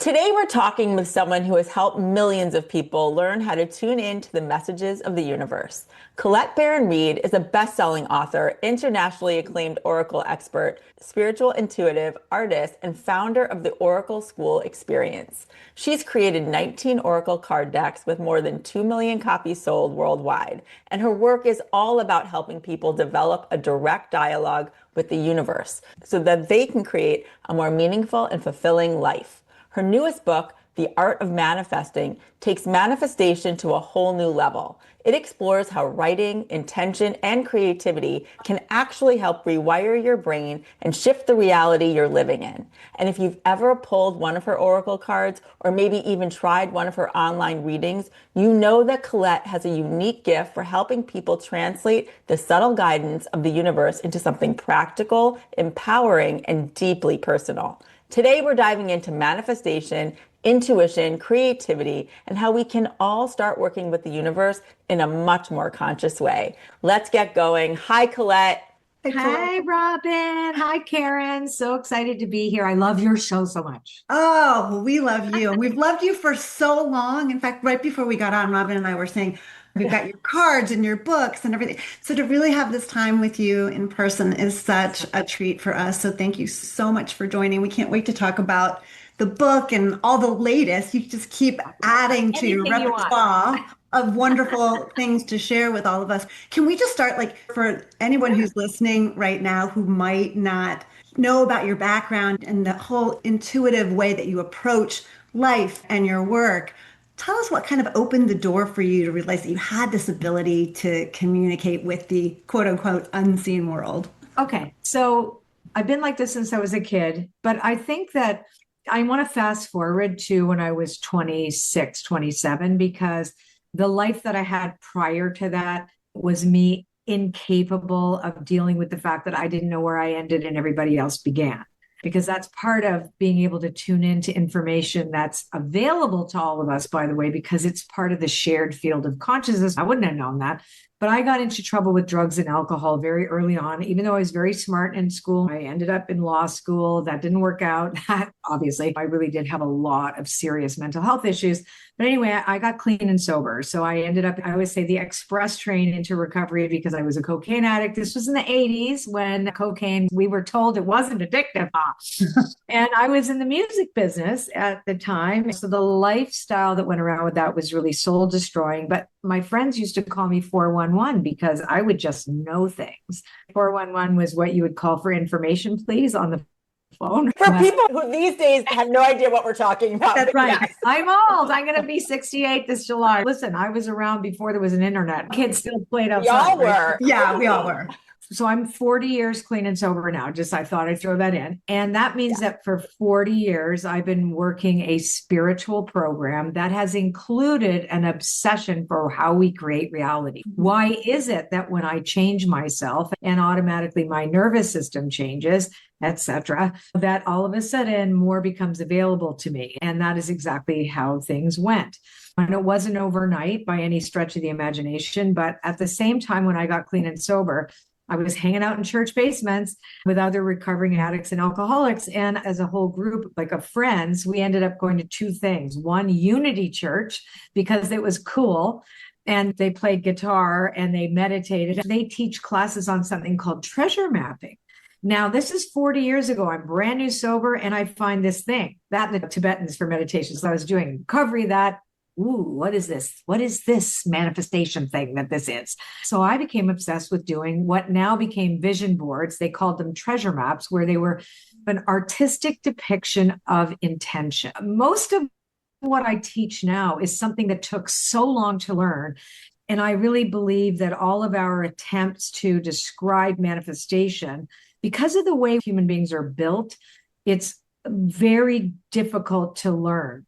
Today, we're talking with someone who has helped millions of people learn how to tune in to the messages of the universe. Colette Baron-Reid is a best-selling author, internationally acclaimed oracle expert, spiritual intuitive, artist, and founder of the Oracle School Experience. She's created 19 oracle card decks with more than 2 million copies sold worldwide, and her work is all about helping people develop a direct dialogue with the universe so that they can create a more meaningful and fulfilling life. Her newest book, The Art of Manifesting, takes manifestation to a whole new level. It explores how writing, intention, and creativity can actually help rewire your brain and shift the reality you're living in. And if you've ever pulled one of her oracle cards, or maybe even tried one of her online readings, you know that Colette has a unique gift for helping people translate the subtle guidance of the universe into something practical, empowering, and deeply personal. Today, we're diving into manifestation, intuition, creativity, and how we can all start working with the universe in a much more conscious way. Let's get going. Hi, Colette. Hi, Robin. Hi, Karen. So excited to be here. I love your show so much. Oh, well, we love you. And we've loved you for so long. In fact, right before we got on, Robin and I were saying, we've got your cards and your books and everything. So to really have this time with you in person is such a treat for us. So thank you so much for joining. We can't wait to talk about the book and all the latest. You just keep adding to your repertoire of wonderful things to share with all of us. Can we just start, like, for anyone who's listening right now who might not know about your background and the whole intuitive way that you approach life and your work? Tell us what kind of opened the door for you to realize that you had this ability to communicate with the quote unquote unseen world. Okay, so I've been like this since I was a kid, but I think that I want to fast forward to when I was 26, 27, because the life that I had prior to that was me incapable of dealing with the fact that I didn't know where I ended and everybody else began. Because that's part of being able to tune into information that's available to all of us, by the way, because it's part of the shared field of consciousness. I wouldn't have known that. But I got into trouble with drugs and alcohol very early on, even though I was very smart in school. I ended up in law school. That didn't work out. Obviously, I really did have a lot of serious mental health issues. But anyway, I got clean and sober. So I ended up, I always say, the express train into recovery because I was a cocaine addict. This was in the 80s when cocaine, we were told it wasn't addictive. And I was in the music business at the time. So the lifestyle that went around with that was really soul destroying. But my friends used to call me 411 because I would just know things. 411 was what you would call for information, please, on the phone. For people who these days have no idea what we're talking about. That's right. Yes. I'm old. I'm going to be 68 this July. Listen, I was around before there was an internet. Kids still played outside. We all were. Right? Yeah, we all were. So I'm 40 years clean and sober now. Just I thought I'd throw that in. And that means that for 40 years, I've been working a spiritual program that has included an obsession for how we create reality. Why is it that when I change myself and automatically my nervous system changes, etc., that all of a sudden more becomes available to me? And that is exactly how things went. And it wasn't overnight by any stretch of the imagination. But at the same time, when I got clean and sober, I was hanging out in church basements with other recovering addicts and alcoholics. And as a whole group, like of friends, we ended up going to two things. One, Unity Church, because it was cool. And they played guitar and they meditated. They teach classes on something called treasure mapping. Now, this is 40 years ago. I'm brand new sober, and I find this thing, that and the Tibetans for meditation. So I was doing recovery, that. Ooh, what is this? What is this manifestation thing that this is? So I became obsessed with doing what now became vision boards. They called them treasure maps, where they were an artistic depiction of intention. Most of what I teach now is something that took so long to learn. And I really believe that all of our attempts to describe manifestation, because of the way human beings are built, it's very difficult to learn.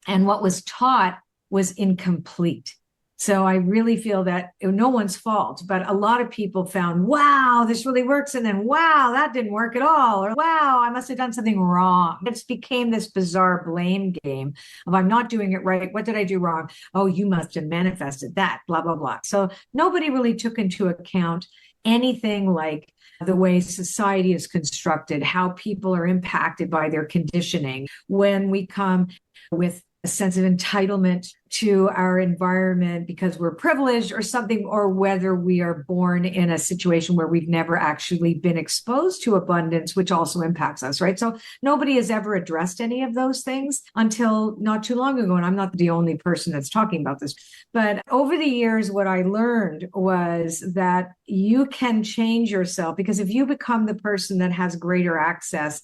And what was taught was incomplete. So I really feel that no one's fault, but a lot of people found, wow, this really works. And then, wow, that didn't work at all. Or, wow, I must have done something wrong. It became this bizarre blame game of, I'm not doing it right. What did I do wrong? Oh, you must have manifested that, blah, blah, blah. So nobody really took into account anything like the way society is constructed, how people are impacted by their conditioning, when we come with a sense of entitlement to our environment because we're privileged or something, or whether we are born in a situation where we've never actually been exposed to abundance, which also impacts us, right? So nobody has ever addressed any of those things until not too long ago. And I'm not the only person that's talking about this. But over the years, what I learned was that you can change yourself, because if you become the person that has greater access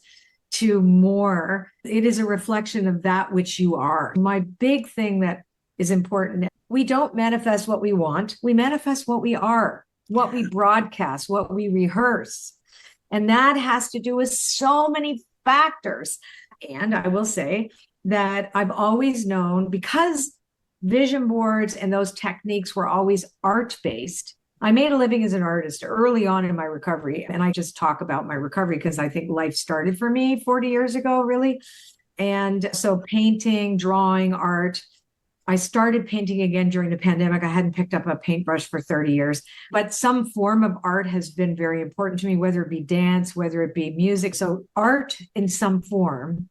to more, it is a reflection of that which you are. My big thing that is important, we don't manifest what we want, we manifest what we are, what we broadcast, what we rehearse. And that has to do with so many factors. And I will say that I've always known, because vision boards and those techniques were always art-based, I made a living as an artist early on in my recovery. And I just talk about my recovery because I think life started for me 40 years ago, really. And so painting, drawing, art. I started painting again during the pandemic. I hadn't picked up a paintbrush for 30 years, but some form of art has been very important to me, whether it be dance, whether it be music. So art in some form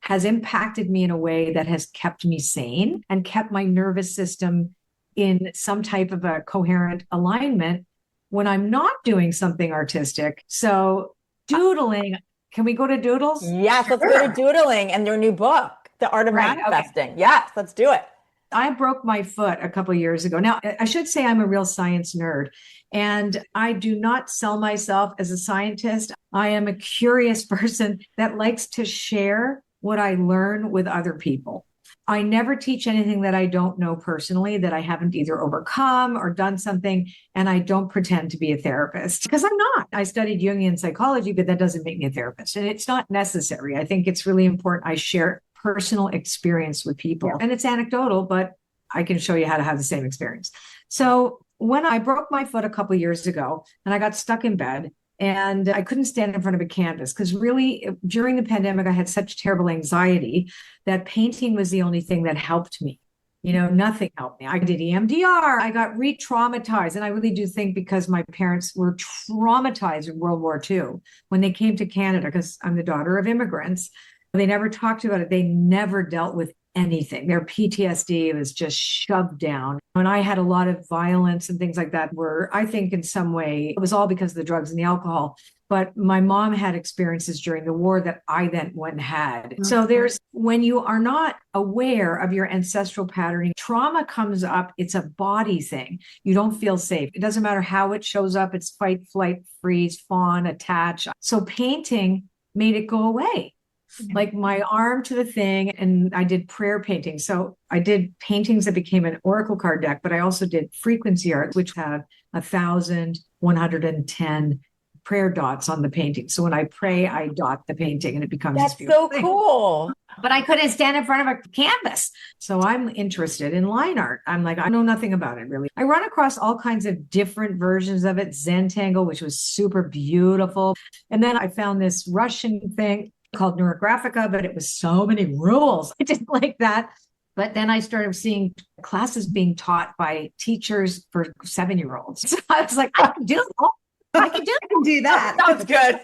has impacted me in a way that has kept me sane and kept my nervous system in some type of a coherent alignment when I'm not doing something artistic. So doodling, can we go to Doodles? Yes, let's go to doodling and your new book, The Art of Manifesting. Okay. Yes, let's do it. I broke my foot a couple of years ago. Now, I should say I'm a real science nerd, and I do not sell myself as a scientist. I am a curious person that likes to share what I learn with other people. I never teach anything that I don't know personally, that I haven't either overcome or done something. And I don't pretend to be a therapist, because I'm not. I studied Jungian psychology, but that doesn't make me a therapist. And it's not necessary. I think it's really important I share personal experience with people. Yeah. And it's anecdotal, but I can show you how to have the same experience. So when I broke my foot a couple of years ago and I got stuck in bed, and I couldn't stand in front of a canvas, because really during the pandemic, I had such terrible anxiety that painting was the only thing that helped me. You know, nothing helped me. I did EMDR. I got re-traumatized. And I really do think because my parents were traumatized in World War II when they came to Canada, because I'm the daughter of immigrants. They never talked about it. They never dealt with anything. Their PTSD was just shoved down. And I had a lot of violence and things like that, where I think in some way it was all because of the drugs and the alcohol. But my mom had experiences during the war that I then went and had. Okay. So when you are not aware of your ancestral patterning, trauma comes up. It's a body thing. You don't feel safe. It doesn't matter how it shows up. It's fight, flight, freeze, fawn, attach. So painting made it go away. Like my arm to the thing, and I did prayer painting. So I did paintings that became an oracle card deck, but I also did frequency art, which had 1,110 prayer dots on the painting. So when I pray, I dot the painting and it becomes That's so cool. But I couldn't stand in front of a canvas. So I'm interested in line art. I'm like, I know nothing about it really. I run across all kinds of different versions of it. Zentangle, which was super beautiful. And then I found this Russian thing called Neurographica, but it was so many rules. I didn't like that. But then I started seeing classes being taught by teachers for 7-year-olds. So I was like, I can do it. I can do that. Sounds good.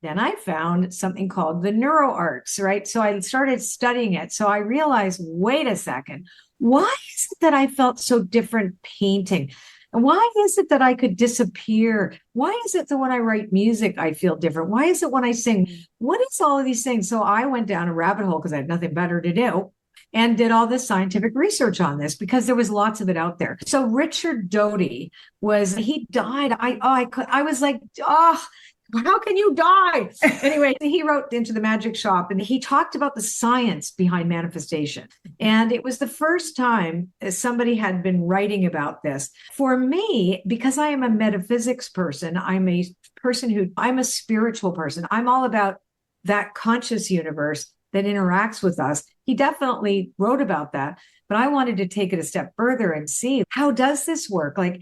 Then I found something called the neuroarts, right? So I started studying it. So I realized, wait a second, why is it that I felt so different painting? And why is it that I could disappear? Why is it that when I write music, I feel different? Why is it when I sing? What is all of these things? So I went down a rabbit hole because I had nothing better to do and did all this scientific research on this, because there was lots of it out there. So Richard Doty he died. I was like, oh, how can you die? Anyway, he wrote Into the Magic Shop, and he talked about the science behind manifestation. And it was the first time somebody had been writing about this. For me, because I am a metaphysics person, I'm a spiritual person. I'm all about that conscious universe that interacts with us. He definitely wrote about that, but I wanted to take it a step further and see, how does this work? Like,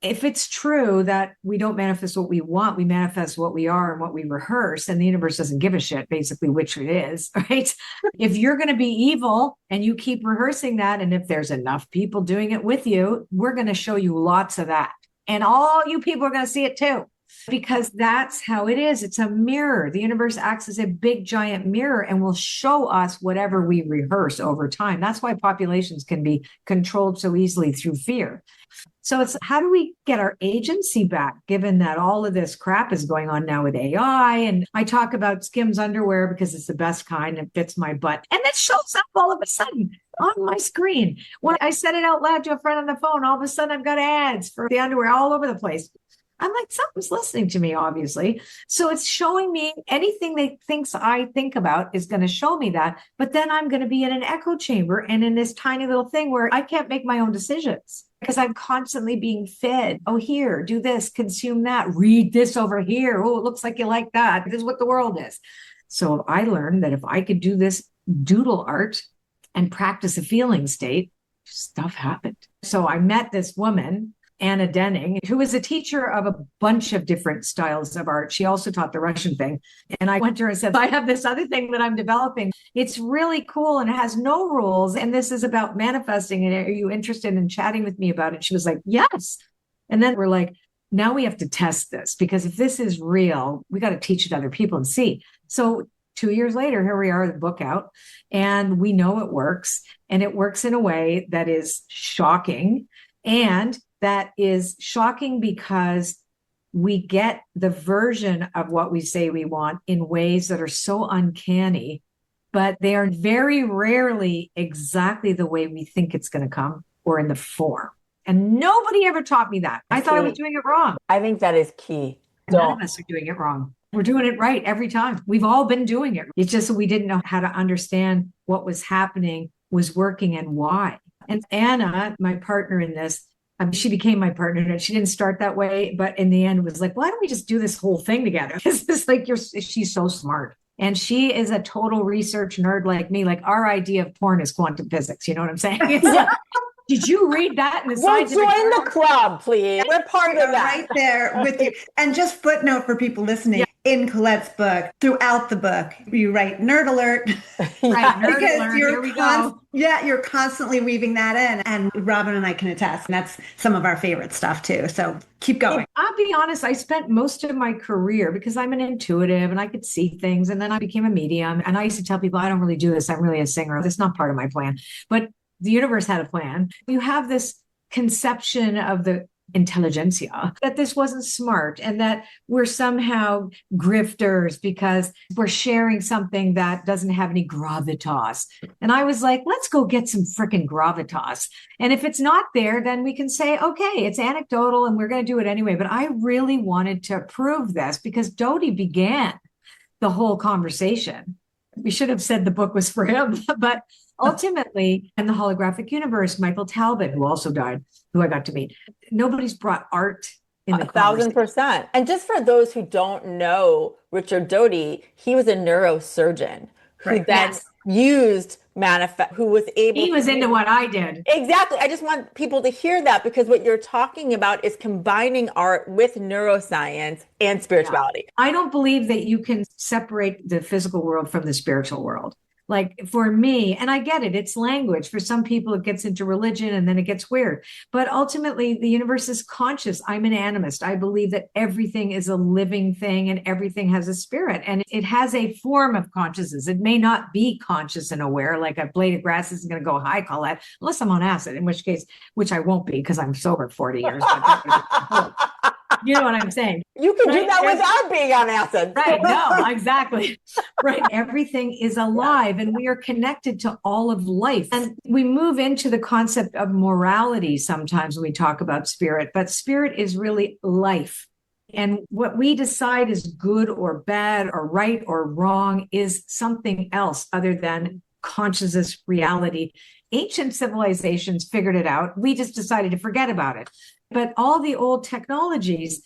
if it's true that we don't manifest what we want, we manifest what we are and what we rehearse, and the universe doesn't give a shit, basically, which it is, right? If you're going to be evil and you keep rehearsing that, and if there's enough people doing it with you, we're going to show you lots of that. And all you people are going to see it too, because that's how it is. It's a mirror. The universe acts as a big, giant mirror and will show us whatever we rehearse over time. That's why populations can be controlled so easily through fear. So it's how do we get our agency back, given that all of this crap is going on now with AI? And I talk about Skims underwear because it's the best kind. It fits my butt. And it shows up all of a sudden on my screen. When I said it out loud to a friend on the phone, all of a sudden I've got ads for the underwear all over the place. I'm like, something's listening to me, obviously. So it's showing me anything that thinks I think about is going to show me that. But then I'm going to be in an echo chamber and in this tiny little thing where I can't make my own decisions because I'm constantly being fed. Oh, here, do this, consume that, read this over here. Oh, it looks like you like that. This is what the world is. So I learned that if I could do this doodle art and practice a feeling state, stuff happened. So I met this woman, Anna Denning, who was a teacher of a bunch of different styles of art. She also taught the Russian thing. And I went to her and said, I have this other thing that I'm developing. It's really cool and it has no rules. And this is about manifesting. And are you interested in chatting with me about it? She was like, yes. And then we're like, now we have to test this, because if this is real, we got to teach it to other people and see. So 2 years later, here we are, the book out, and we know it works. And it works in a way that is shocking. And that is shocking because we get the version of what we say we want in ways that are so uncanny, but they are very rarely exactly the way we think it's going to come or in the form. And nobody ever taught me that. I thought I was doing it wrong. I think that is key. None of us are doing it wrong. We're doing it right every time. We've all been doing it. It's just that we didn't know how to understand what was happening, was working, and why. And Anna, my partner in this, she became my partner, and she didn't start that way, but in the end was like, why don't we just do this whole thing together? It's like she's so smart. And she is a total research nerd like me. Like our idea of porn is quantum physics. You know what I'm saying? It's like, did you read that in the scientific join the club, please. We're part of that. Right there with you. And just footnote for people listening, in Colette's book, throughout the book, you write nerd alert. Right, nerd alert. Here we go. Yeah, you're constantly weaving that in. And Robin and I can attest. And that's some of our favorite stuff too. So keep going. I'll be honest, I spent most of my career, because I'm an intuitive and I could see things. And then I became a medium. And I used to tell people, I don't really do this. I'm really a singer. That's not part of my plan. But the universe had a plan. You have this conception of the intelligentsia, that this wasn't smart and that we're somehow grifters because we're sharing something that doesn't have any gravitas. And I was like, let's go get some freaking gravitas. And if it's not there, then we can say, okay, it's anecdotal and we're going to do it anyway. But I really wanted to prove this because Dodie began the whole conversation. We should have said the book was for him, but ultimately, in the holographic universe, Michael Talbot, who also died, who I got to meet, nobody's brought art in the 1,000%. And just for those who don't know Richard Doty, he was a neurosurgeon who then used who was able he was into what I did. Exactly. I just want people to hear that, because what you're talking about is combining art with neuroscience and spirituality. Yeah. I don't believe that you can separate the physical world from the spiritual world. Like for me, and I get it, it's language. For some people, it gets into religion and then it gets weird. But ultimately, the universe is conscious. I'm an animist. I believe that everything is a living thing and everything has a spirit and it has a form of consciousness. It may not be conscious and aware, like a blade of grass isn't going to go, hi, Colette, unless I'm on acid, in which case, which I won't be because I'm sober 40 years. You know what I'm saying? You can do that without being on acid. Right. No, exactly. Right. Everything is alive and we are connected to all of life. And we move into the concept of morality sometimes when we talk about spirit, but spirit is really life. And what we decide is good or bad or right or wrong is something else other than consciousness, reality. Ancient civilizations figured it out. We just decided to forget about it. But all the old technologies,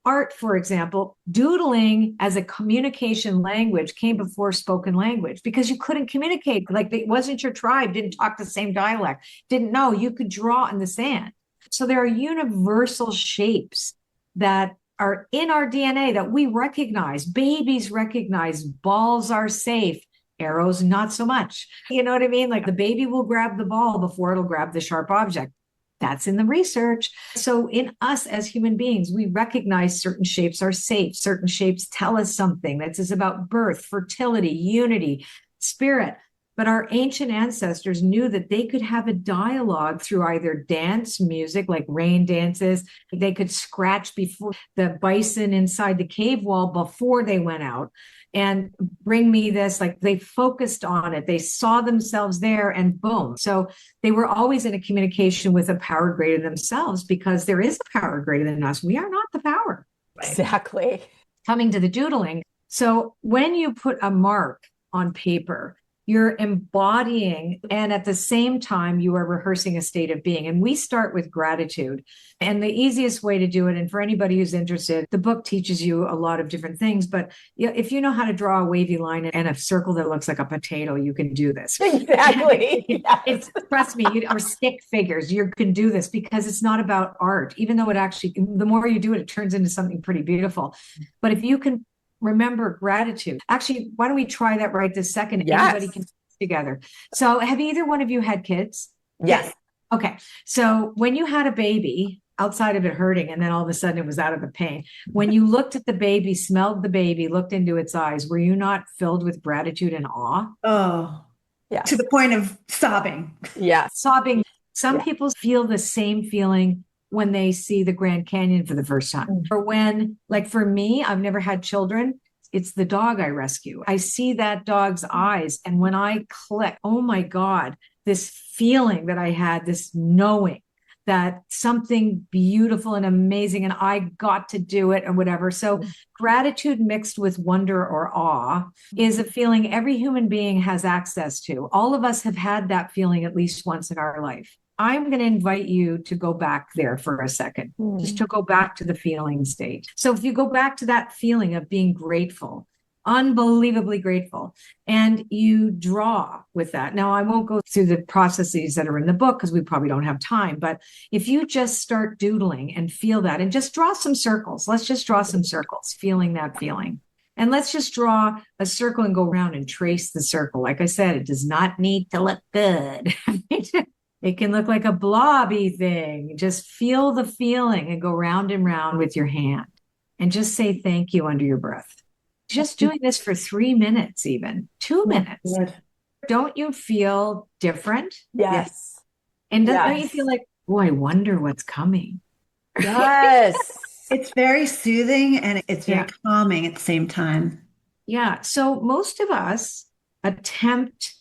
art, for example, doodling as a communication language came before spoken language because you couldn't communicate. Like it wasn't your tribe, didn't talk the same dialect, didn't know. You could draw in the sand. So there are universal shapes that are in our DNA that we recognize. Babies recognize. Balls are safe. Arrows, not so much. You know what I mean? Like the baby will grab the ball before it'll grab the sharp object. That's in the research. So in us as human beings, we recognize certain shapes are safe. Certain shapes tell us something. That's about birth, fertility, unity, spirit. But our ancient ancestors knew that they could have a dialogue through either dance, music, like rain dances. They could scratch before the bison inside the cave wall before they went out and bring me this. Like they focused on it. They saw themselves there and boom. So they were always in a communication with a power greater than themselves, because there is a power greater than us. We are not the power. Exactly. Coming to the doodling. So when you put a mark on paper, you're embodying, and at the same time, you are rehearsing a state of being. And we start with gratitude. And the easiest way to do it, and for anybody who's interested, the book teaches you a lot of different things. But if you know how to draw a wavy line and a circle that looks like a potato, you can do this. Exactly. Yes. Trust me, or stick figures, you can do this, because it's not about art, even though it actually, the more you do it, it turns into something pretty beautiful. But if you can remember gratitude. Actually, why don't we try that right this second? Yes. Everybody can together. So have either one of you had kids? Yes. Okay. So when you had a baby, outside of it hurting, and then all of a sudden it was out of the pain, when you looked at the baby, smelled the baby, looked into its eyes, were you not filled with gratitude and awe? Oh, yeah. To the point of sobbing. Yeah. Sobbing. Some people feel the same feeling when they see the Grand Canyon for the first time. Or when, like for me, I've never had children. It's the dog I rescue. I see that dog's eyes. And when I click, oh my God, this feeling that I had, this knowing that something beautiful and amazing, and I got to do it or whatever. So gratitude mixed with wonder or awe is a feeling every human being has access to. All of us have had that feeling at least once in our life. I'm going to invite you to go back there for a second, just to go back to the feeling state. So if you go back to that feeling of being grateful, unbelievably grateful, and you draw with that. Now, I won't go through the processes that are in the book because we probably don't have time, but if you just start doodling and feel that and just draw some circles, let's just draw some circles, feeling that feeling. And let's just draw a circle and go around and trace the circle. Like I said, it does not need to look good. It can look like a blobby thing. Just feel the feeling and go round and round with your hand and just say thank you under your breath. Just doing this for 3 minutes, even 2 minutes. Good. Don't you feel different? Yes. And don't you feel like, oh, I wonder what's coming? Yes. It's very soothing and it's very calming at the same time. Yeah. So most of us attempt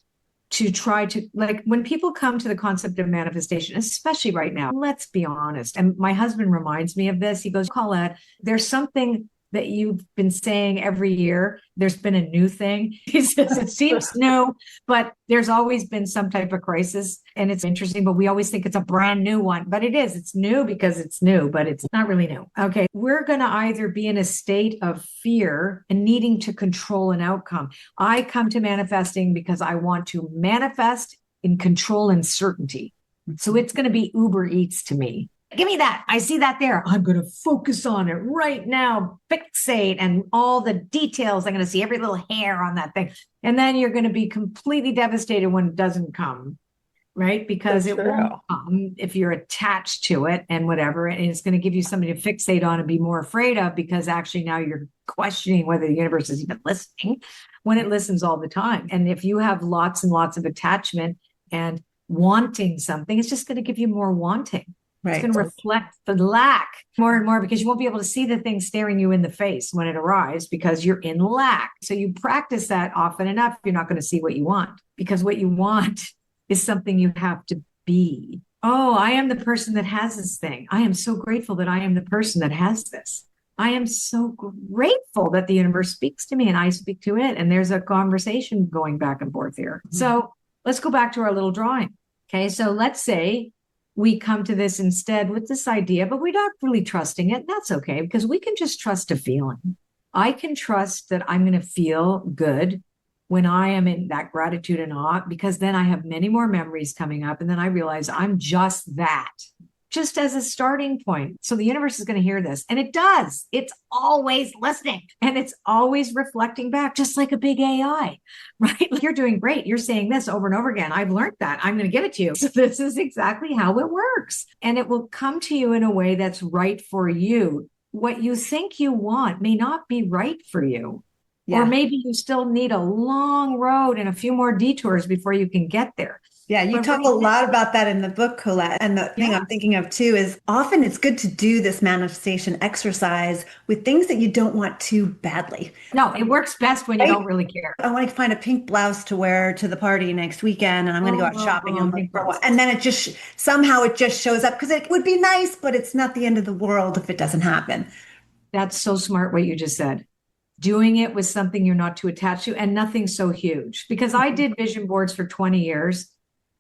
to try to, like, when people come to the concept of manifestation, especially right now, let's be honest. And my husband reminds me of this. He goes, Colette, there's something that you've been saying every year. There's been a new thing. He says, it seems new, but there's always been some type of crisis. And it's interesting, but we always think it's a brand new one. But it is. It's new because it's new, but it's not really new. Okay. We're going to either be in a state of fear and needing to control an outcome. I come to manifesting because I want to manifest in control and certainty. So it's going to be Uber Eats to me. Give me that. I see that there. I'm going to focus on it right now, fixate, and all the details. I'm going to see every little hair on that thing. And then you're going to be completely devastated when it doesn't come, right? Because it won't come if you're attached to it and whatever. And it's going to give you something to fixate on and be more afraid of, because actually now you're questioning whether the universe is even listening when it listens all the time. And if you have lots and lots of attachment and wanting something, it's just going to give you more wanting. Right. It's going to reflect the lack more and more, because you won't be able to see the thing staring you in the face when it arrives, because you're in lack. So you practice that often enough, you're not going to see what you want, because what you want is something you have to be. Oh, I am the person that has this thing. I am so grateful that I am the person that has this. I am so grateful that the universe speaks to me and I speak to it. And there's a conversation going back and forth here. Mm-hmm. So let's go back to our little drawing. Okay. So let's say we come to this instead with this idea, but we're not really trusting it. That's okay, because we can just trust a feeling. I can trust that I'm going to feel good when I am in that gratitude and awe, because then I have many more memories coming up. And then I realize I'm just that, just as a starting point. So the universe is going to hear this. And it does. It's always listening and it's always reflecting back, just like a big AI, right? Like, you're doing great. You're saying this over and over again. I've learned that. I'm going to give it to you. So this is exactly how it works. And it will come to you in a way that's right for you. What you think you want may not be right for you. Yeah. Or maybe you still need a long road and a few more detours before you can get there. Yeah, you talk a lot about that in the book, Colette. And the thing I'm thinking of too is often it's good to do this manifestation exercise with things that you don't want too badly. No, it works best when you don't really care. I want to find a pink blouse to wear to the party next weekend, and I'm going to go out shopping and then it just somehow it just shows up because it would be nice, but it's not the end of the world if it doesn't happen. That's so smart what you just said. Doing it with something you're not too attached to and nothing so huge. Because I did vision boards for 20 years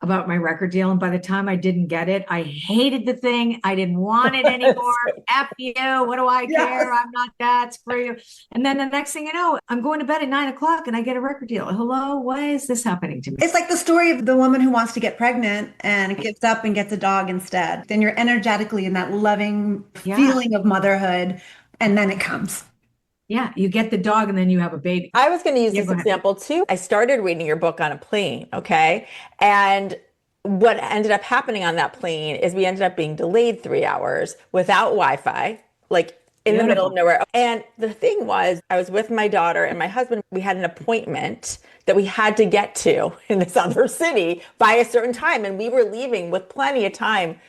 about my record deal. And by the time I didn't get it, I hated the thing. I didn't want it anymore. F you. What do I care? I'm not that. Screw you. And then the next thing you know, I'm going to bed at 9:00 and I get a record deal. Hello, why is this happening to me? It's like the story of the woman who wants to get pregnant and gets up and gets a dog instead. Then you're energetically in that loving feeling of motherhood. And then it comes. Yeah, you get the dog and then you have a baby. I was going to use this example too. I started reading your book on a plane, okay? And what ended up happening on that plane is we ended up being delayed 3 hours without Wi-Fi, like in the middle of nowhere. And the thing was, I was with my daughter and my husband. We had an appointment that we had to get to in this other city by a certain time. And we were leaving with plenty of time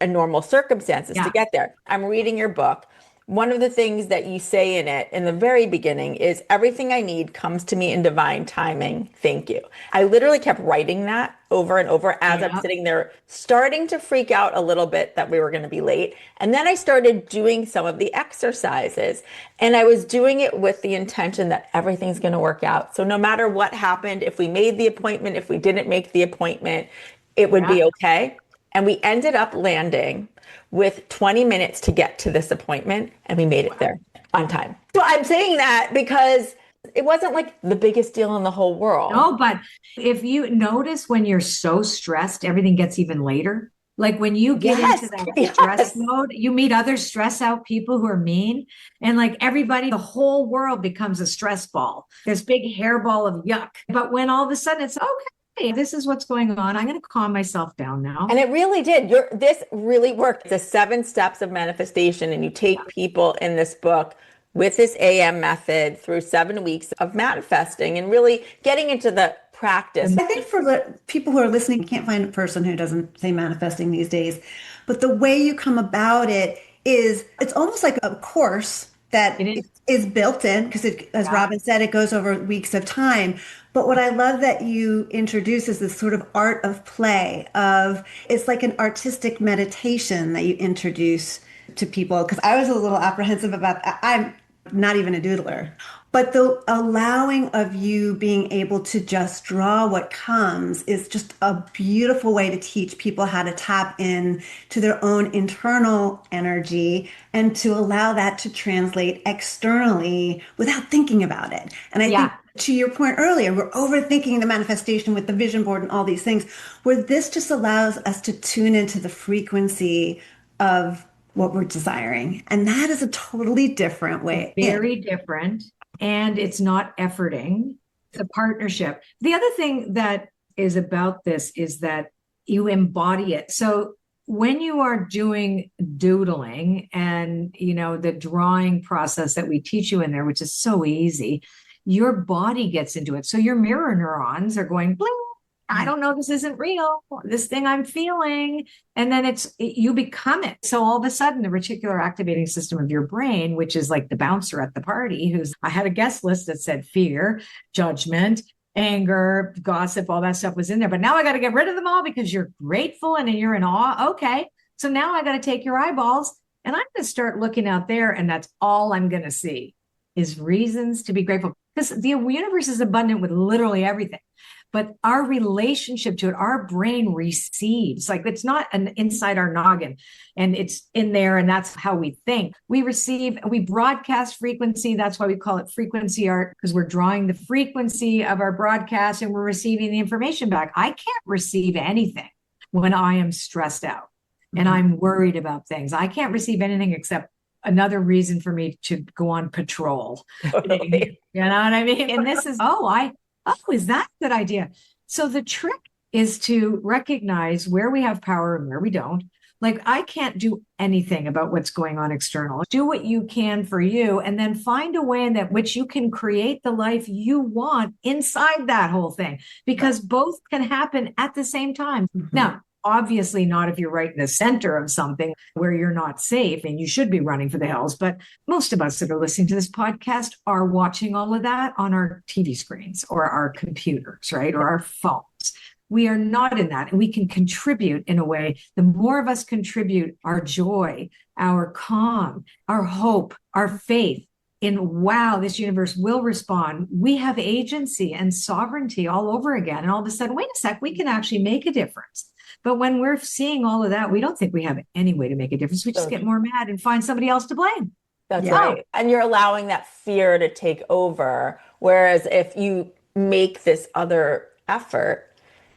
in normal circumstances to get there. I'm reading your book. One of the things that you say in it in the very beginning is everything I need comes to me in divine timing. Thank you. I literally kept writing that over and over as I'm sitting there, starting to freak out a little bit that we were going to be late. And then I started doing some of the exercises and I was doing it with the intention that everything's going to work out. So no matter what happened, if we made the appointment, if we didn't make the appointment, it would be okay. And we ended up landing with 20 minutes to get to this appointment and we made it there on time. So I'm saying that because it wasn't like the biggest deal in the whole world. No, but if you notice when you're so stressed, everything gets even later. Like when you get into that stress mode, you meet other stress out people who are mean and like everybody, the whole world becomes a stress ball, this big hairball of yuck. But when all of a sudden it's okay. This is what's going on. I'm going to calm myself down now. And it really did. This really worked. The 7 steps of manifestation. And you take people in this book with this AM method through 7 weeks of manifesting and really getting into the practice. I think for the people who are listening, you can't find a person who doesn't say manifesting these days. But the way you come about it is it's almost like a course that is built in because as Robin said, it goes over weeks of time. But what I love that you introduce is this sort of art of play it's like an artistic meditation that you introduce to people. Because I was a little apprehensive about, I'm not even a doodler, but the allowing of you being able to just draw what comes is just a beautiful way to teach people how to tap in to their own internal energy and to allow that to translate externally without thinking about it. And I think to your point earlier, we're overthinking the manifestation with the vision board and all these things, where this just allows us to tune into the frequency of what we're desiring. And that is a totally different way. Very different. And it's not efforting. It's a partnership. The other thing that is about this is that you embody it. So when you are doing doodling and, the drawing process that we teach you in there, which is so easy, your body gets into it. So your mirror neurons are going, bling, I don't know, this isn't real. This thing I'm feeling. And then you become it. So all of a sudden, the reticular activating system of your brain, which is like the bouncer at the party, I had a guest list that said fear, judgment, anger, gossip, all that stuff was in there. But now I got to get rid of them all because you're grateful and you're in awe. Okay. So now I got to take your eyeballs and I'm going to start looking out there. And that's all I'm going to see is reasons to be grateful. Because the universe is abundant with literally everything. But our relationship to it, our brain receives, like it's not inside our noggin and it's in there and that's how we think. We broadcast frequency. That's why we call it frequency art, because we're drawing the frequency of our broadcast and we're receiving the information back. I can't receive anything when I am stressed out. and I'm worried about things. I can't receive anything except another reason for me to go on patrol. Totally. You know what I mean? And this is, is that a good idea? So the trick is to recognize where we have power and where we don't. Like, I can't do anything about what's going on external. Do what you can for you, and then find a way in that which you can create the life you want inside that whole thing, because both can happen at the same time. Now, obviously not if you're right in the center of something where you're not safe and you should be running for the hills. But most of us that are listening to this podcast are watching all of that on our TV screens or our computers, right? Or our phones. We are not in that, and we can contribute in a way. The more of us contribute our joy, our calm, our hope, our faith in, wow, this universe will respond. We have agency and sovereignty all over again. And all of a sudden, wait a sec, we can actually make a difference. But when we're seeing all of that, we don't think we have any way to make a difference. We just get more mad and find somebody else to blame. That's right. And you're allowing that fear to take over. Whereas if you make this other effort,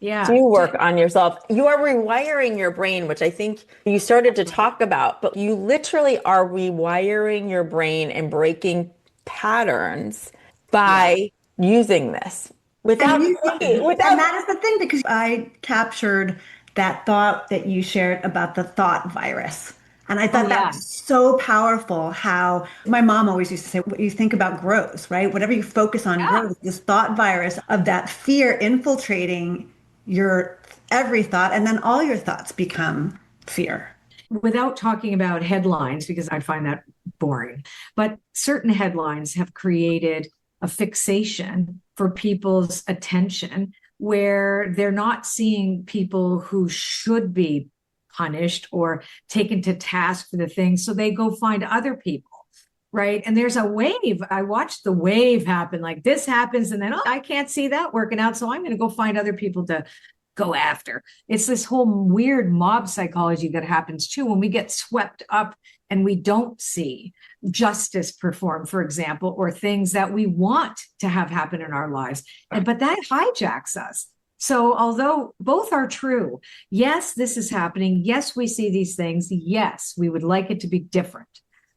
do work on yourself, you are rewiring your brain, which I think you started to talk about, but you literally are rewiring your brain and breaking patterns by using this without thinking. And that is the thing, because I captured that thought that you shared about the thought virus. And I thought that was so powerful, how my mom always used to say, what you think about grows, right? Whatever you focus on grows. This thought virus of that fear infiltrating your every thought, and then all your thoughts become fear. Without talking about headlines, because I find that boring, but certain headlines have created a fixation for people's attention where they're not seeing people who should be punished or taken to task for the things. So they go find other people. Right. And there's a wave. I watched the wave happen. Like, this happens, and then, I can't see that working out, so I'm going to go find other people to go after. It's this whole weird mob psychology that happens too when we get swept up and we don't see justice performed, for example, or things that we want to have happen in our lives. But that hijacks us. So although both are true, yes, this is happening. Yes, we see these things. Yes, we would like it to be different.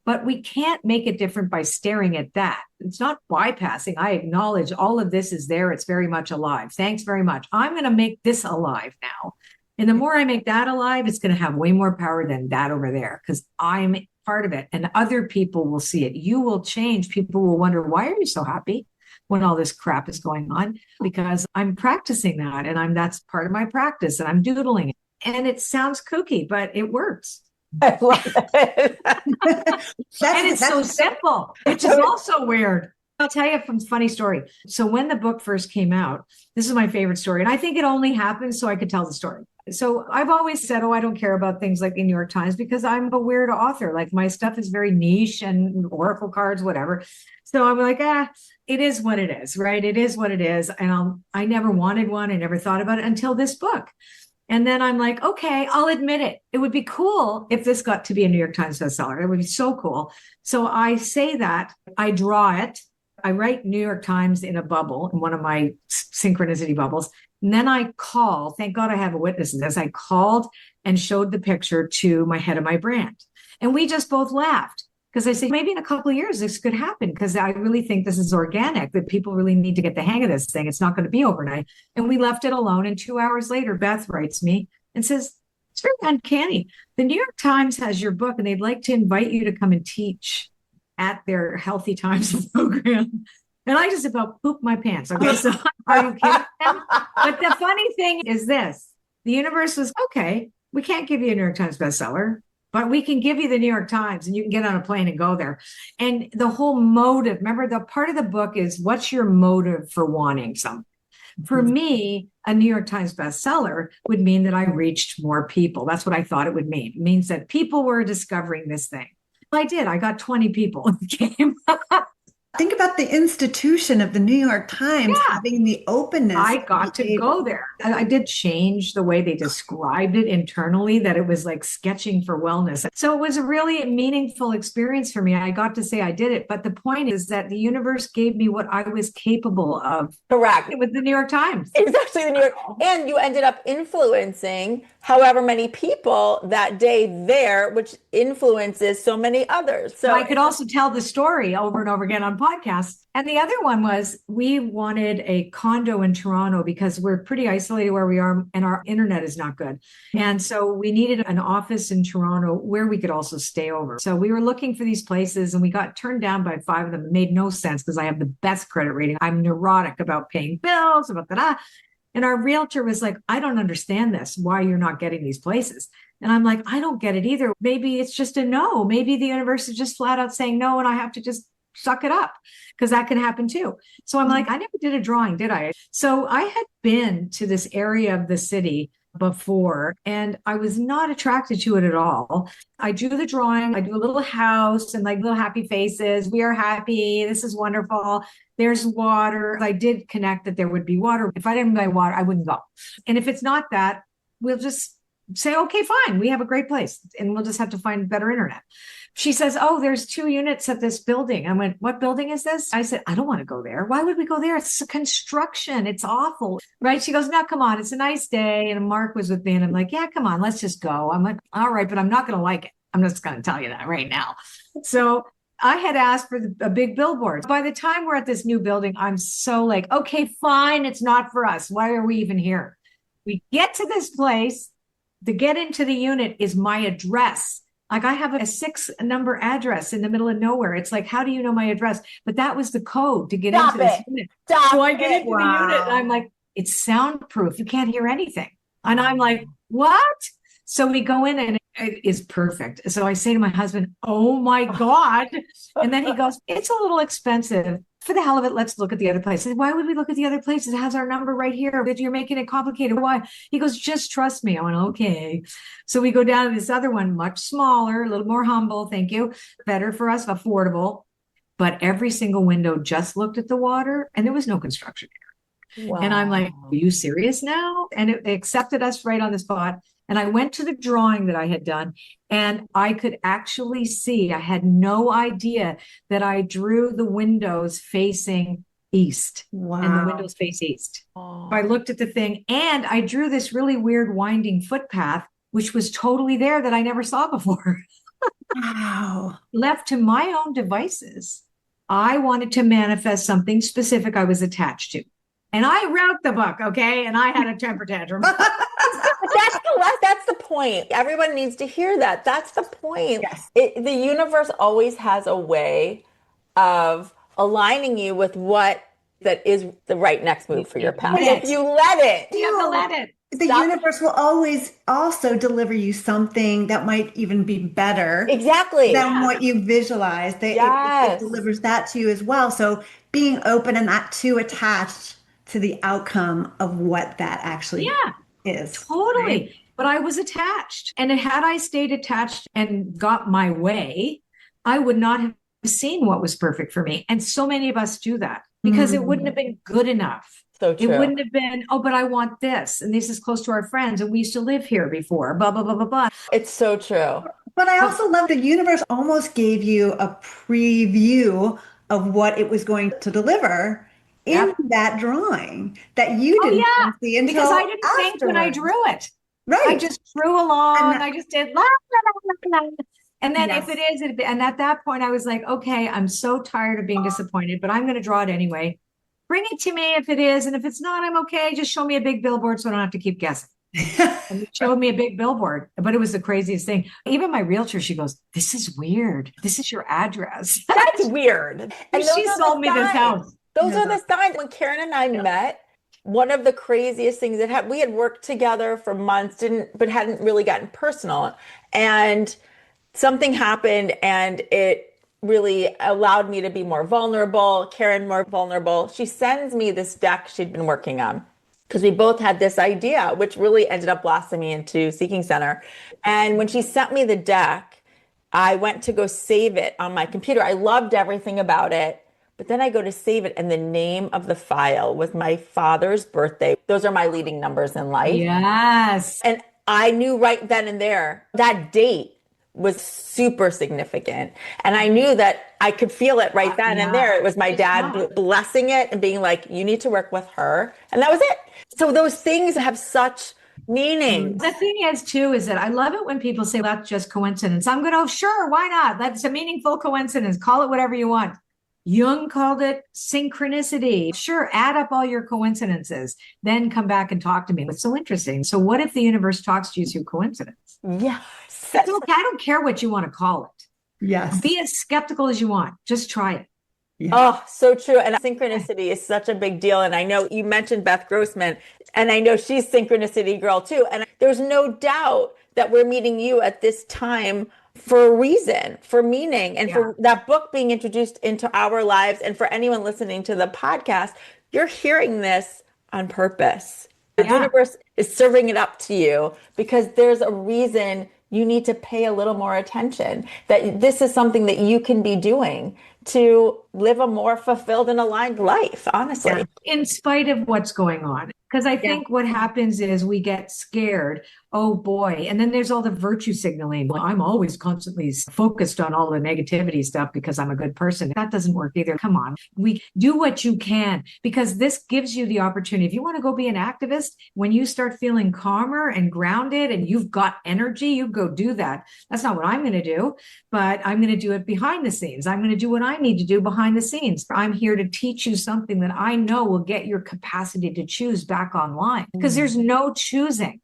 But we can't make it different by staring at that. It's not bypassing. I acknowledge all of this is there. It's very much alive. Thanks very much. I'm going to make this alive now. And the more I make that alive, it's going to have way more power than that over there, because I'm part of it. And other people will see it. You will change. People will wonder, why are you so happy when all this crap is going on? Because I'm practicing that. And that's part of my practice. And I'm doodling it. And it sounds kooky, but it works. I love it. And it's so simple, which is also weird. I'll tell you a funny story. So when the book first came out, this is my favorite story. And I think it only happened so I could tell the story. So I've always said, I don't care about things like the New York Times, because I'm a weird author. Like, my stuff is very niche and oracle cards, whatever. So I'm like, it is what it is, right? It is what it is. And I never wanted one. I never thought about it until this book. And then I'm like, okay, I'll admit it. It would be cool if this got to be a New York Times bestseller. It would be so cool. So I say that, I draw it. I write New York Times in a bubble, in one of my synchronicity bubbles. And then I call, thank God I have a witness in this. I called and showed the picture to my head of my brand. And we just both laughed, because I said, maybe in a couple of years, this could happen, because I really think this is organic, that people really need to get the hang of this thing. It's not going to be overnight. And we left it alone. And 2 hours later, Beth writes me and says, it's very uncanny. The New York Times has your book, and they'd like to invite you to come and teach at their Healthy Times program. And I just about pooped my pants. Okay, so are you kidding them? But the funny thing is this. The universe was, okay, we can't give you a New York Times bestseller, but we can give you the New York Times, and you can get on a plane and go there. And the whole motive, remember, the part of the book is, what's your motive for wanting something? For me, a New York Times bestseller would mean that I reached more people. That's what I thought it would mean. It means that people were discovering this thing. I did. I got 20 people in the game. Think about the institution of the New York Times having the openness. I got to go there. I did change the way they described it internally, that it was like sketching for wellness. So it was a really meaningful experience for me. I got to say I did it. But the point is that the universe gave me what I was capable of. Correct. With the New York Times. It's actually the New York. And you ended up influencing however many people that day there, which influences so many others. So I could also tell the story over and over again on podcasts. And the other one was we wanted a condo in Toronto because we're pretty isolated where we are and our internet is not good. And so we needed an office in Toronto where we could also stay over. So we were looking for these places and we got turned down by 5 of them. It made no sense because I have the best credit rating. I'm neurotic about paying bills, about that. And our realtor was like, I don't understand this, why you're not getting these places. And I'm like, I don't get it either. Maybe it's just a no. Maybe the universe is just flat out saying no, and I have to just suck it up because that can happen too. So I'm like, I never did a drawing, did I? So I had been to this area of the city before, and I was not attracted to it at all. I do the drawing, I do a little house and like little happy faces. We are happy. This is wonderful. There's water. I did connect that there would be water. If I didn't buy water, I wouldn't go. And if it's not that, we'll just say, okay, fine. We have a great place and we'll just have to find better internet. She says, oh, there's 2 units at this building. I went, what building is this? I said, I don't want to go there. Why would we go there? It's construction. It's awful. Right. She goes, no, come on. It's a nice day. And Mark was with me and I'm like, yeah, come on, let's just go. I'm like, all right, but I'm not going to like it. I'm just going to tell you that right now. So I had asked for a big billboard. By the time we're at this new building, I'm so like, okay, fine. It's not for us. Why are we even here? We get to this place. To get into the unit is my address. Like I have a 6-number address in the middle of nowhere. It's like, how do you know my address? But that was the code to get into this unit. So I get into the unit and I'm like, it's soundproof. You can't hear anything. And I'm like, what? So we go in and it is perfect. So I say to my husband, oh my God. And then he goes, it's a little expensive. For the hell of it, let's look at the other place. I said, why would we look at the other place? It has our number right here. But you're making it complicated. Why? He goes, just trust me. I went, okay. So we go down to this other one, much smaller, a little more humble. Thank you. Better for us, affordable. But every single window just looked at the water and there was no construction here. Wow. And I'm like, are you serious now? And it accepted us right on the spot. And I went to the drawing that I had done and I could actually see, I had no idea that I drew the windows facing east. Wow. And the windows face east. Oh. I looked at the thing and I drew this really weird winding footpath, which was totally there that I never saw before. Wow. Left to my own devices, I wanted to manifest something specific I was attached to. And I wrote the book, okay? And I had a temper tantrum. That's the point. Everyone needs to hear that. That's the point. Yes. The universe always has a way of aligning you with what that is the right next move for your path. If you let it. You have to let it. The universe will always also deliver you something that might even be better than what you visualized. It delivers that to you as well. So being open and not too attached to the outcome of what that actually is. Totally. Right? But I was attached. And had I stayed attached and got my way, I would not have seen what was perfect for me. And so many of us do that because it wouldn't have been good enough. So true. It wouldn't have been, oh, but I want this. And this is close to our friends. And we used to live here before, blah, blah, blah, blah, blah. It's so true. But I also love the universe almost gave you a preview of what it was going to deliver in that drawing that you didn't see until because I didn't think when I drew it. Right. I just drew along. I just did la, la, la, la. And then if it is, and at that point I was like, okay, I'm so tired of being disappointed, but I'm going to draw it anyway. Bring it to me if it is. And if it's not, I'm okay. Just show me a big billboard so I don't have to keep guessing. And he showed me a big billboard, but it was the craziest thing. Even my realtor, she goes, this is weird. This is your address. That's weird. And she sold me this house. Those are the signs. When Karen and I met, one of the craziest things that we had worked together for months, but hadn't really gotten personal. And something happened and it really allowed me to be more vulnerable, Karen more vulnerable. She sends me this deck she'd been working on because we both had this idea, which really ended up blossoming into Seeking Center. And when she sent me the deck, I went to go save it on my computer. I loved everything about it. But then I go to save it and the name of the file was my father's birthday. Those are my leading numbers in life. Yes. And I knew right then and there that date was super significant. And I knew that I could feel it right then and there. It was my dad blessing it and being like, you need to work with her. And that was it. So those things have such Meaning. The thing is, too, is that I love it when people say that's just coincidence. I'm going, oh, sure, why not? That's a meaningful coincidence. Call it whatever you want. Jung called it synchronicity. Sure, add up all your coincidences, then come back and talk to me. It's so interesting. So, what if the universe talks to you through coincidence? Yes. It's okay. I don't care what you want to call it. Yes. Be as skeptical as you want. Just try it. Yeah. Oh, so true. And synchronicity is such a big deal. And I know you mentioned Beth Grossman, and I know she's synchronicity girl too. And there's no doubt that we're meeting you at this time for a reason, for meaning, and for that book being introduced into our lives. And for anyone listening to the podcast, you're hearing this on purpose. The universe is serving it up to you because there's a reason you need to pay a little more attention, that this is something that you can be doing to live a more fulfilled and aligned life, honestly. In spite of what's going on. Because I think what happens is we get scared. Oh boy. And then there's all the virtue signaling. Well, I'm always constantly focused on all the negativity stuff because I'm a good person. That doesn't work either. Come on. We do what you can, because this gives you the opportunity. If you want to go be an activist, when you start feeling calmer and grounded and you've got energy, you go do that. That's not what I'm going to do, but I'm going to do it behind the scenes. I'm going to do what I need to do behind the scenes. I'm here to teach you something that I know will get your capacity to choose back online, because there's no choosing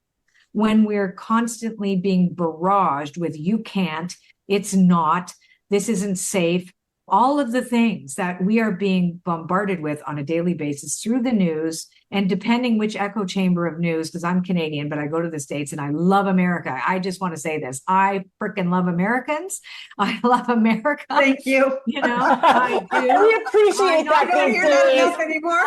when we're constantly being barraged with you can't, it's not, this isn't safe. All of the things that we are being bombarded with on a daily basis through the news, and depending which echo chamber of news, because I'm Canadian, but I go to the States and I love America. I just want to say this. I freaking love Americans. I love America. Thank you. You know, I do. We appreciate that. I don't hear that enough anymore.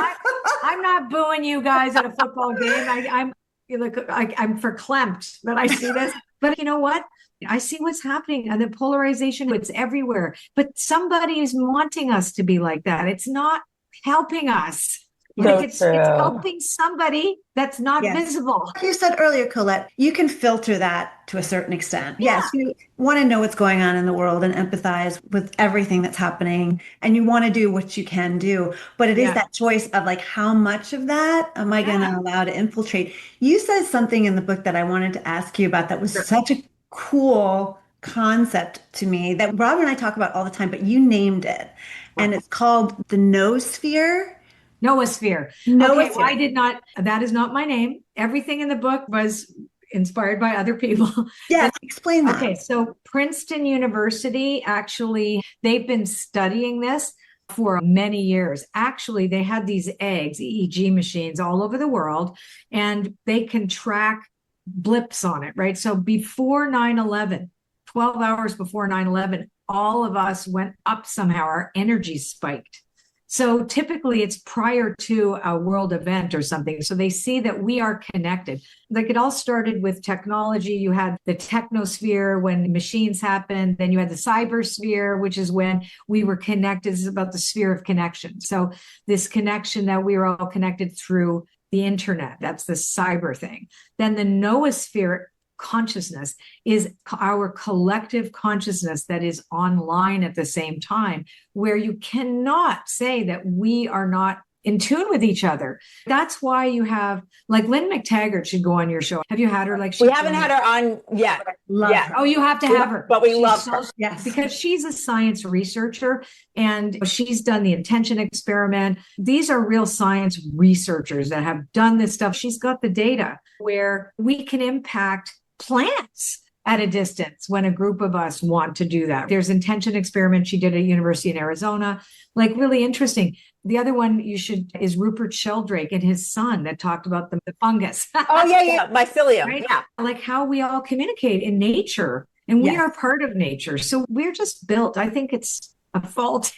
I'm not booing you guys at a football game. I'm verklempt that I see this. But you know what? I see what's happening, and the polarization, it's everywhere. But somebody is wanting us to be like that. It's not helping us. It's helping somebody that's not visible. Like you said earlier, Colette, you can filter that to a certain extent. Yes, you want to know what's going on in the world and empathize with everything that's happening, and you want to do what you can do. But it is that choice of like, how much of that am I going to allow to infiltrate? You said something in the book that I wanted to ask you about that was such a cool concept to me that Robin and I talk about all the time, but you named it. And it's called the Noosphere. Noosphere. Noosphere. Okay, I did not, that is not my name. Everything in the book was inspired by other people. Yeah, explain that. Okay, so Princeton University, actually, they've been studying this for many years. Actually, they had these eggs, EEG machines all over the world, and they can track blips on it, right? So before 9/11, 12 hours before 9/11, all of us went up somehow. Our energy spiked. So typically it's prior to a world event or something. So they see that we are connected. Like it all started with technology. You had the technosphere when machines happened. Then you had the cybersphere, which is when we were connected. This is about the sphere of connection. So this connection that we were all connected through the internet, that's the cyber thing. Then the noosphere consciousness is our collective consciousness that is online at the same time, where you cannot say that we are not in tune with each other. That's why you have, like, Lynn McTaggart should go on your show. Have you had her? Like, we haven't had her on yet. Her. Oh, you have to have her. But we love her. Yes. Because she's a science researcher and she's done the intention experiment. These are real science researchers that have done this stuff. She's got the data where we can impact plants at a distance when a group of us want to do that. There's intention experiment she did at University in Arizona, like really interesting. The other one is Rupert Sheldrake and his son that talked about the fungus. Oh yeah, mycelium. Right? Yeah, like how we all communicate in nature, and we are part of nature. So we're just built. I think it's a fault.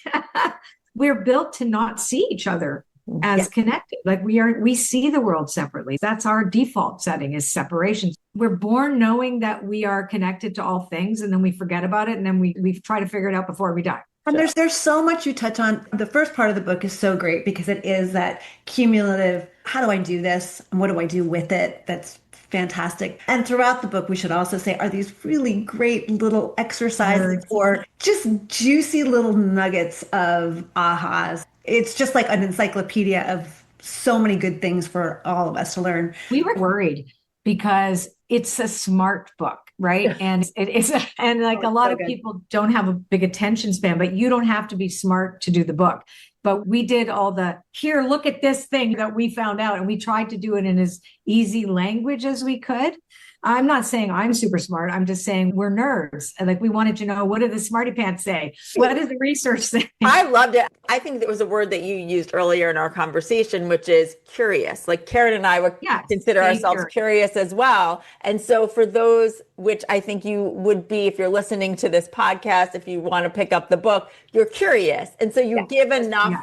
We're built to not see each other as connected. Like we see the world separately. That's our default setting, is separation. We're born knowing that we are connected to all things, and then we forget about it, and then we try to figure it out before we die. And there's so much you touch on. The first part of the book is so great because it is that cumulative, how do I do this? And what do I do with it? That's fantastic. And throughout the book, we should also say, are these really great little exercises or just juicy little nuggets of ahas. It's just like an encyclopedia of so many good things for all of us to learn. We were worried because it's a smart book, right? And it is, and like a lot of people don't have a big attention span, but you don't have to be smart to do the book. But we did all the, here, look at this thing that we found out. And we tried to do it in as easy language as we could. I'm not saying I'm super smart. I'm just saying we're nerds. And like, we wanted to know, what did the smarty pants say? What did the research say? I loved it. I think there was a word that you used earlier in our conversation, which is curious. Like Karen and I would consider ourselves curious as well. And so for those, which I think you would be, if you're listening to this podcast, if you want to pick up the book, you're curious. And so you give enough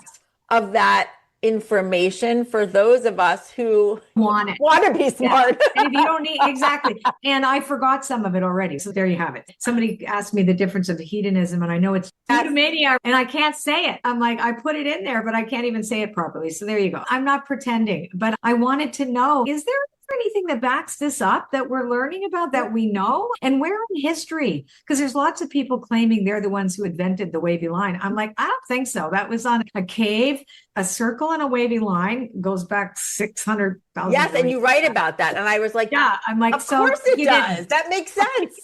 of that information for those of us who want to be smart. And if you don't need, exactly. And I forgot some of it already. So there you have it. Somebody asked me the difference of hedonism, and I know it's eudaimonia, and I can't say it. I'm like, I put it in there, but I can't even say it properly. So there you go. I'm not pretending, but I wanted to know, is there anything that backs this up that we're learning about that we know? And where in history? Because there's lots of people claiming they're the ones who invented the wavy line. I'm like, I don't think so. That was on a cave. A circle and a wavy line goes back 600,000. Yes, and you write about that. And I was like, yeah, I'm like, of course it does. That makes sense.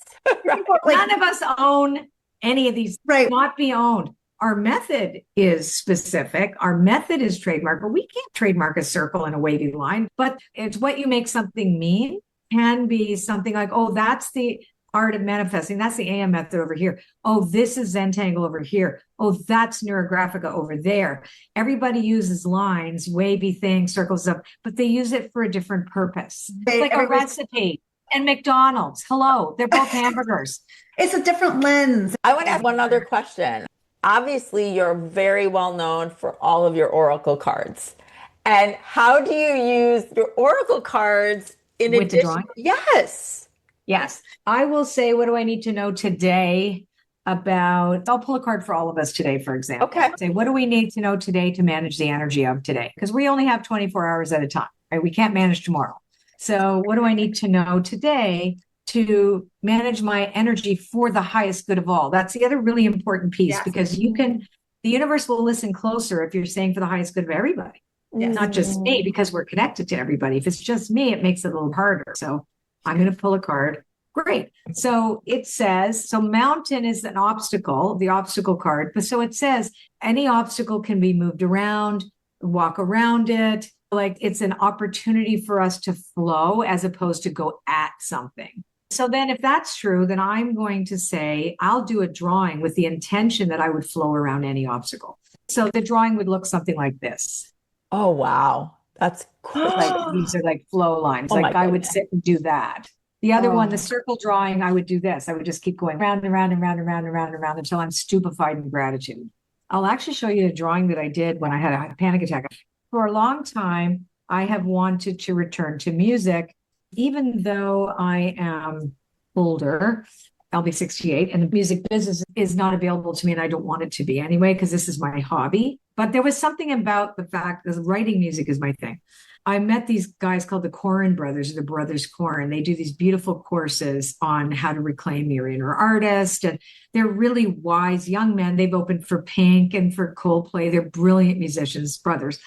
Right. None of us own any of these. Right. Not be owned. Our method is specific. Our method is trademark, but we can't trademark a circle and a wavy line. But it's what you make something mean can be something like, oh, that's the art of manifesting. That's the AM method over here. Oh, this is Zentangle over here. Oh, that's Neurographica over there. Everybody uses lines, wavy things, circles up, but they use it for a different purpose. It's like a recipe. And McDonald's, hello, they're both hamburgers. It's a different lens. I want to ask one other question. Obviously, you're very well known for all of your oracle cards. And how do you use your oracle cards in with addition? The drawing? Yes. I will say, what do I need to know today about, I'll pull a card for all of us today, for example. Okay. Say, what do we need to know today to manage the energy of today? Because we only have 24 hours at a time, right? We can't manage tomorrow. So what do I need to know today to manage my energy for the highest good of all? That's the other really important piece, because the universe will listen closer if you're saying for the highest good of everybody, not just me, because we're connected to everybody. If it's just me, it makes it a little harder. So I'm going to pull a card. Great. So it says, so mountain is an obstacle, the obstacle card. But so it says any obstacle can be moved around, walk around it. Like it's an opportunity for us to flow as opposed to go at something. So then if that's true, then I'm going to say, I'll do a drawing with the intention that I would flow around any obstacle. So the drawing would look something like this. Oh, wow. That's cool. Like, these are like flow lines. Like I would sit and do that. The other one, the circle drawing, I would do this. I would just keep going round and round and round and round and round and round until I'm stupefied in gratitude. I'll actually show you a drawing that I did when I had a panic attack. For a long time, I have wanted to return to music, even though I am older. I'll be 68, and the music business is not available to me, and I don't want it to be anyway, because this is my hobby. But there was something about the fact that writing music is my thing. I met these guys called the Corin brothers, the Brothers Corin. They do these beautiful courses on how to reclaim your inner artist. And they're really wise young men. They've opened for Pink and for Coldplay. They're brilliant musicians, brothers.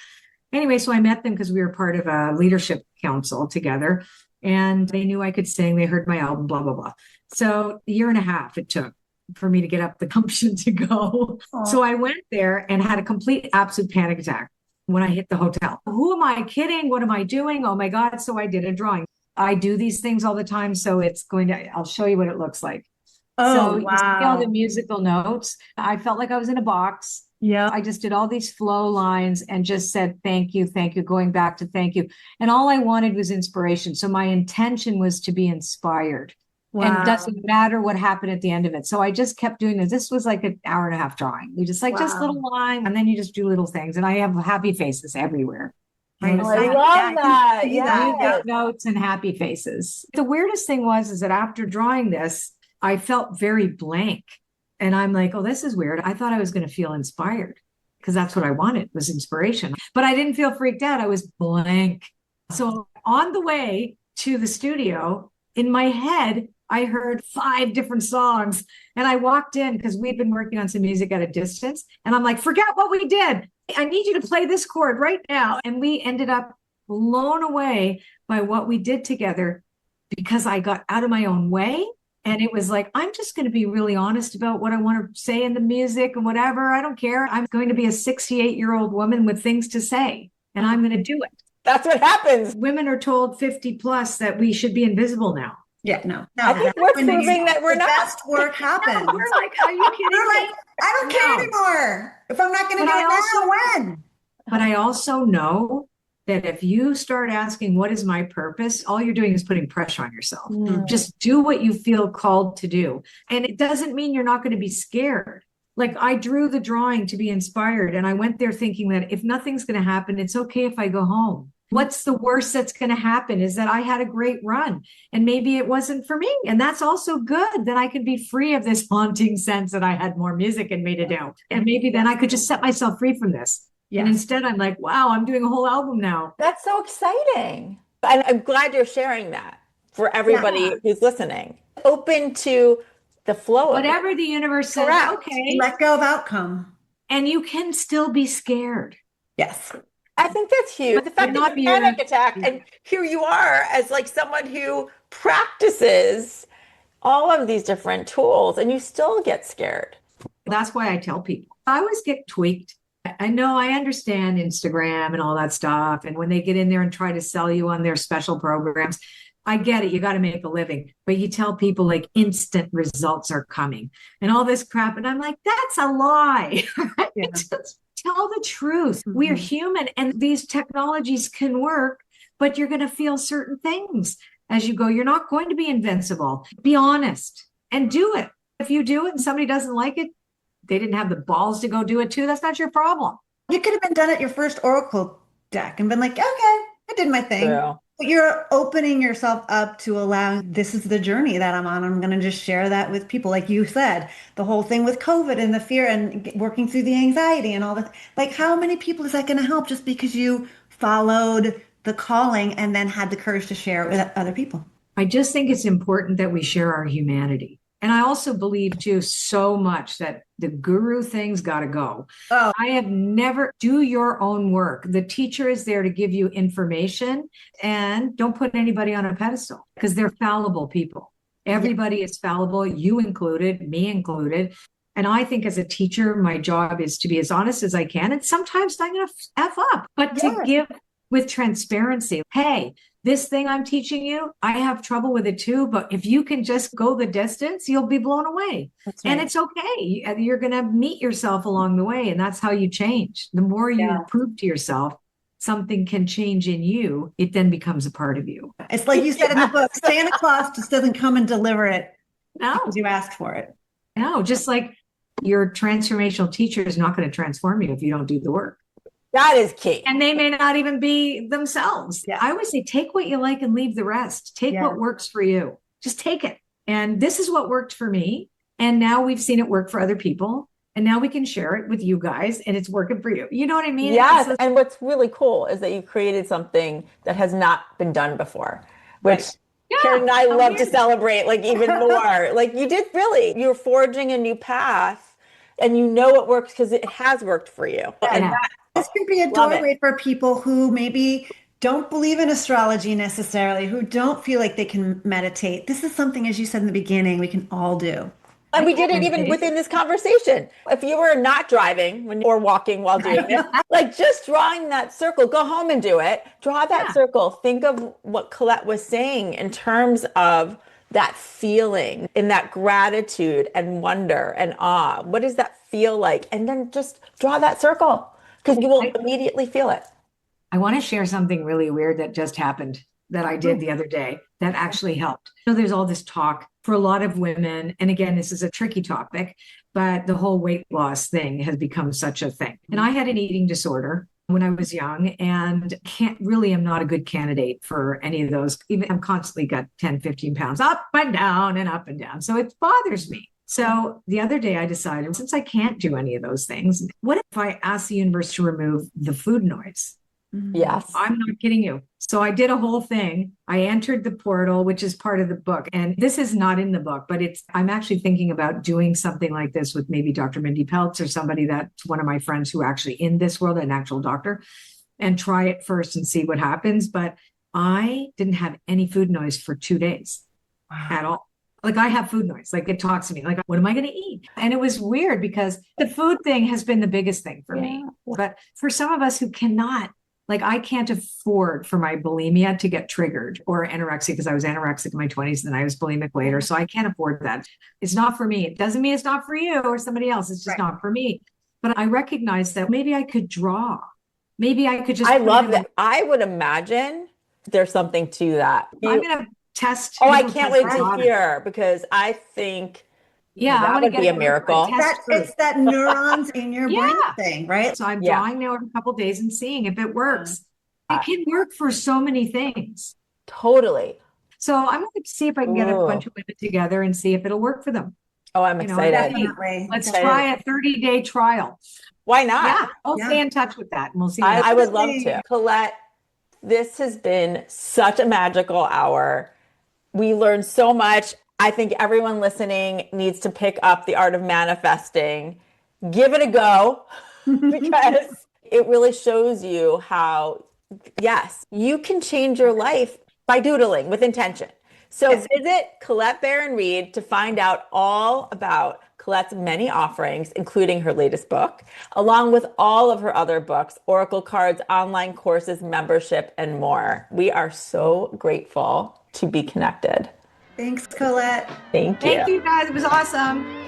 Anyway, so I met them because we were part of a leadership council together. And they knew I could sing. They heard my album, blah, blah, blah. So a year and a half it took for me to get up the gumption to go. Aww. So I went there and had a complete, absolute panic attack when I hit the hotel. Who am I kidding? What am I doing? Oh my God. So I did a drawing. I do these things all the time. So I'll show you what it looks like. Oh, so wow. You see all the musical notes. I felt like I was in a box. Yeah. I just did all these flow lines and just said, thank you, going back to thank you. And all I wanted was inspiration. So my intention was to be inspired. Wow. And it doesn't matter what happened at the end of it. So I just kept doing this. This was like an hour and a half drawing. You just just little line, and then you just do little things. And I have happy faces everywhere. I love that. Yeah. Notes and happy faces. The weirdest thing is that after drawing this, I felt very blank. And I'm like, oh, this is weird. I thought I was going to feel inspired because that's what I wanted, was inspiration. But I didn't feel freaked out. I was blank. So on the way to the studio, in my head, I heard 5 different songs. And I walked in because we'd been working on some music at a distance. And I'm like, forget what we did. I need you to play this chord right now. And we ended up blown away by what we did together. because I got out of my own way. And it was like, I'm just going to be really honest about what I want to say in the music and whatever. I don't care. I'm going to be a 68-year-old woman with things to say, and I'm going to do it. That's what happens. Women are told 50 plus that we should be invisible now. Yeah, no. I think we're proving that we're the not. best work happens. We're like, are you kidding We're me? like, I don't care anymore. If I'm not going to do it, I will win. But I also know that if you start asking, what is my purpose? All you're doing is putting pressure on yourself. Just do what you feel called to do. And it doesn't mean you're not going to be scared. Like, I drew the drawing to be inspired, and I went there thinking that if nothing's going to happen, it's okay if I go home. What's the worst that's going to happen is that I had a great run and maybe it wasn't for me. And that's also good. Then I could be free of this haunting sense that I had more music in me to do. And maybe then I could just set myself free from this. Yes. And instead I'm like, wow, I'm doing a whole album now. That's so exciting. And I'm glad you're sharing that for everybody who's listening. Open to the flow of whatever the universe says. Okay. Let go of outcome. And you can still be scared. Yes. I think that's huge. The fact that you panic attack, and here you are as like someone who practices all of these different tools, and you still get scared. That's why I tell people, I always get tweaked. I know, I understand Instagram and all that stuff. And when they get in there and try to sell you on their special programs, I get it. You got to make a living, but you tell people like instant results are coming and all this crap. And I'm like, that's a lie. Yeah. Tell the truth. We're human, and these technologies can work, but you're going to feel certain things as you go. You're not going to be invincible. Be honest and do it. If you do it and somebody doesn't like it, they didn't have the balls to go do it too. That's not your problem. You could have been done at your first Oracle deck and been like, okay, I did my thing. Yeah. But you're opening yourself up to allow, this is the journey that I'm on. I'm going to just share that with people. Like you said, the whole thing with COVID and the fear and working through the anxiety and all that. Like, how many people is that going to help just because you followed the calling and then had the courage to share it with other people? I just think it's important that we share our humanity. And I also believe too so much that the guru thing's got to go. Oh. I have never do your own work. The teacher is there to give you information, and don't put anybody on a pedestal because they're fallible people. Everybody is fallible, you included, me included. And I think as a teacher, my job is to be as honest as I can. And sometimes I'm going to F up, but to give with transparency. Hey, this thing I'm teaching you, I have trouble with it too, but if you can just go the distance, you'll be blown away. That's right. And it's okay. You're going to meet yourself along the way, and that's how you change. The more you prove to yourself something can change in you, it then becomes a part of you. It's like you said in the book, Santa Claus just doesn't come and deliver it because you asked for it. No, just like your transformational teacher is not going to transform you if you don't do the work. That is key. And they may not even be themselves. Yeah. I always say, take what you like and leave the rest. Take what works for you. Just take it. And this is what worked for me. And now we've seen it work for other people. And now we can share it with you guys, and it's working for you. You know what I mean? Yes. And what's really cool is that you created something that has not been done before, which Karen and I love to celebrate, like even more. Like you did really, you're forging a new path, and you know it works because it has worked for you. And this could be a doorway for people who maybe don't believe in astrology necessarily, who don't feel like they can meditate. This is something, as you said in the beginning, we can all do. And we did it even within this conversation. If you were not driving or walking while doing it, like just drawing that circle, go home and do it. Draw that circle. Think of what Colette was saying in terms of that feeling, in that gratitude and wonder and awe. What does that feel like? And then just draw that circle, because you will immediately feel it. I want to share something really weird that just happened that I did the other day that actually helped. So there's all this talk for a lot of women. And again, this is a tricky topic, but the whole weight loss thing has become such a thing. And I had an eating disorder when I was young, and am not a good candidate for any of those. Even I'm constantly got 10, 15 pounds up and down and up and down. So it bothers me. So the other day I decided, since I can't do any of those things, what if I ask the universe to remove the food noise? Yes. I'm not kidding you. So I did a whole thing. I entered the portal, which is part of the book. And this is not in the book, but I'm actually thinking about doing something like this with maybe Dr. Mindy Peltz or somebody that's one of my friends who actually in this world, an actual doctor, and try it first and see what happens. But I didn't have any food noise for 2 days at all. Like I have food noise, like it talks to me, like, what am I going to eat? And it was weird because the food thing has been the biggest thing for me. But for some of us who cannot, like I can't afford for my bulimia to get triggered or anorexia because I was anorexic in my 20s and then I was bulimic later. So I can't afford that. It's not for me. It doesn't mean it's not for you or somebody else. It's just not for me. But I recognize that maybe I could draw. Maybe I could just. I love that. I would imagine there's something to that. I'm going to test. Oh, I can't wait to hear because I think that would be a miracle. It's that neurons in your brain thing, right? So I'm drawing now every couple of days and seeing if it works. It can work for so many things. Totally. So I'm going to see if I can get a bunch of women together and see if it'll work for them. Oh, I'm excited. Definitely. Let's try a 30-day trial. Why not? Yeah, I'll stay in touch with that and we'll see. I would love to. Colette, this has been such a magical hour. We learned so much. I think everyone listening needs to pick up The Art of Manifesting. Give it a go because it really shows you how, yes, you can change your life by doodling with intention. So visit Colette Baron-Reid to find out all about Colette's many offerings, including her latest book, along with all of her other books, Oracle cards, online courses, membership, and more. We are so grateful to be connected. Thanks, Colette. Thank you. Thank you, guys. It was awesome.